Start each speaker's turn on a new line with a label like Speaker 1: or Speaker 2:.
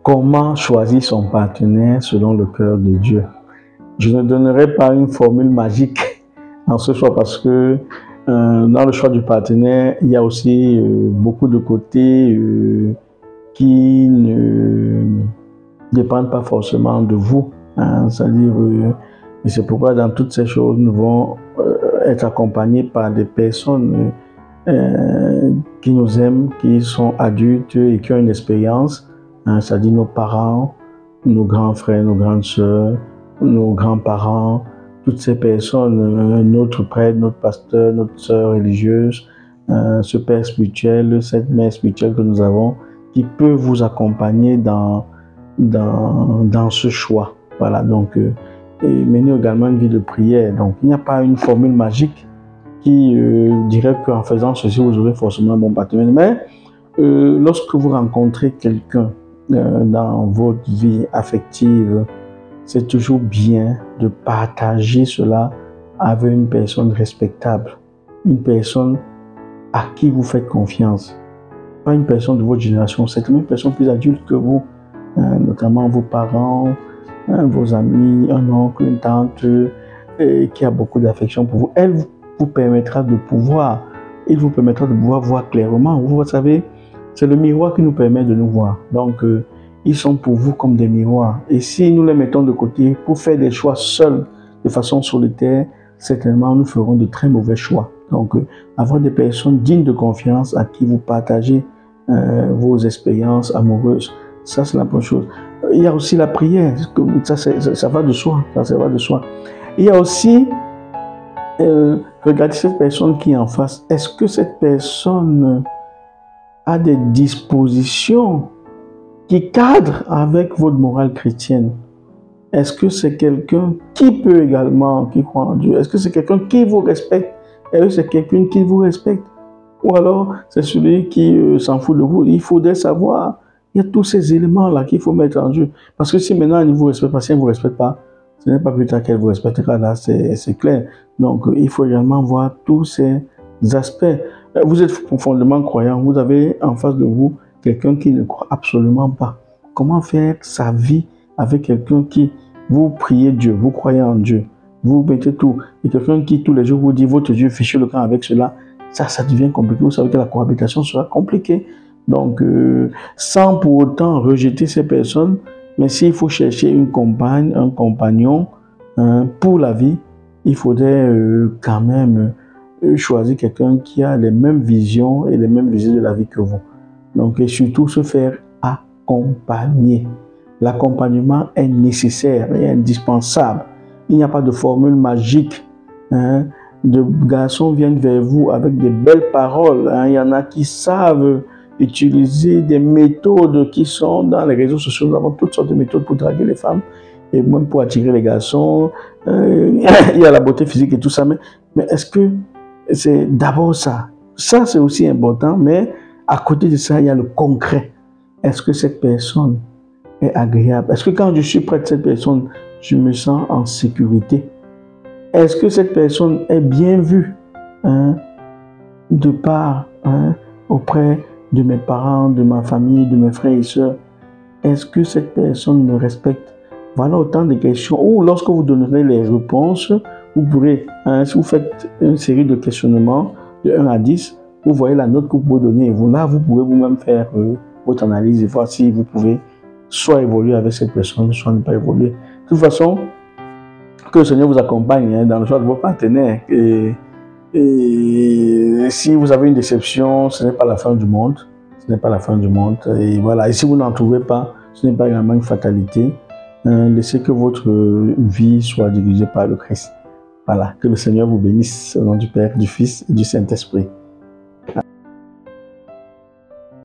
Speaker 1: Comment choisir son partenaire selon le cœur de Dieu? Je ne donnerai pas une formule magique en ce choix parce que dans le choix du partenaire, il y a aussi beaucoup de côtés qui ne dépendent pas forcément de vous. Hein, c'est-à-dire, et c'est pourquoi dans toutes ces choses, nous devons être accompagnés par des personnes qui nous aiment, qui sont adultes et qui ont une expérience, hein, c'est-à-dire nos parents, nos grands frères, nos grandes sœurs, nos grands-parents, toutes ces personnes, notre prêtre, notre pasteur, notre sœur religieuse, ce père spirituel, cette mère spirituelle que nous avons, qui peut vous accompagner dans ce choix. Voilà, donc, et mener également une vie de prière. Donc, il n'y a pas une formule magique qui dirait qu'en faisant ceci, vous aurez forcément un bon partenaire. Mais lorsque vous rencontrez quelqu'un dans votre vie affective, c'est toujours bien de partager cela avec une personne respectable, une personne à qui vous faites confiance. Pas une personne de votre génération, c'est une personne plus adulte que vous, notamment vos parents, vos amis, un oncle, une tante qui a beaucoup d'affection pour vous. Elle vous permettra de pouvoir, il vous permettra de pouvoir voir clairement. Vous savez, c'est le miroir qui nous permet de nous voir. Donc, ils sont pour vous comme des miroirs. Et si nous les mettons de côté pour faire des choix seuls, de façon solitaire, certainement nous ferons de très mauvais choix. Donc, avoir des personnes dignes de confiance à qui vous partagez vos expériences amoureuses, ça c'est la première chose. Il y a aussi la prière, ça va de soi, ça va de soi. Il y a aussi, regardez cette personne qui est en face, est-ce que cette personne a des dispositions qui cadrent avec votre morale chrétienne? Est-ce que c'est quelqu'un qui peut également, qui croit en Dieu? Est-ce que c'est quelqu'un qui vous respecte? Est-ce que c'est quelqu'un qui vous respecte? Ou alors c'est celui qui s'en fout de vous? Il faudrait savoir. Il y a tous ces éléments-là qu'il faut mettre en jeu. Parce que si maintenant elle ne vous respecte pas, si elle ne vous respecte pas, ce n'est pas plus tard qu'elle vous respectera, là, c'est clair. Donc, il faut également voir tous ces aspects. Vous êtes profondément croyant, vous avez en face de vous quelqu'un qui ne croit absolument pas. Comment faire sa vie avec quelqu'un qui, vous priez Dieu, vous croyez en Dieu, vous mettez tout, et quelqu'un qui tous les jours vous dit votre Dieu, fichez le camp avec cela, ça devient compliqué. Vous savez que la cohabitation sera compliquée. Donc, sans pour autant rejeter ces personnes, mais s'il faut chercher une compagne, un compagnon pour la vie, il faudrait quand même choisir quelqu'un qui a les mêmes visions et les mêmes visions de la vie que vous. Donc, et surtout se faire accompagner. L'accompagnement est nécessaire et indispensable. Il n'y a pas de formule magique. De garçons viennent vers vous avec des belles paroles. Il y en a qui savent utiliser des méthodes qui sont dans les réseaux sociaux. Nous avons toutes sortes de méthodes pour draguer les femmes et même pour attirer les garçons. Il y a la beauté physique et tout ça. Mais est-ce que c'est d'abord ça? Ça, c'est aussi important, mais à côté de ça, il y a le concret. Est-ce que cette personne est agréable? Est-ce que quand je suis près de cette personne, je me sens en sécurité? Est-ce que cette personne est bien vue de part auprès de mes parents, de ma famille, de mes frères et sœurs? Est-ce que cette personne me respecte? Voilà autant de questions où lorsque vous donnerez les réponses, vous pourrez, si vous faites une série de questionnements de 1 à 10, vous voyez la note que vous pouvez donner. Et vous, là, vous pouvez vous-même faire votre analyse et voir si vous pouvez soit évoluer avec cette personne, soit ne pas évoluer. De toute façon, que le Seigneur vous accompagne dans le choix de vos partenaires. Et si vous avez une déception, ce n'est pas la fin du monde. Ce n'est pas la fin du monde. Et voilà. Et si vous n'en trouvez pas, ce n'est pas également une fatalité. Laissez que votre vie soit dirigée par le Christ. Voilà. Que le Seigneur vous bénisse au nom du Père, du Fils et du Saint-Esprit.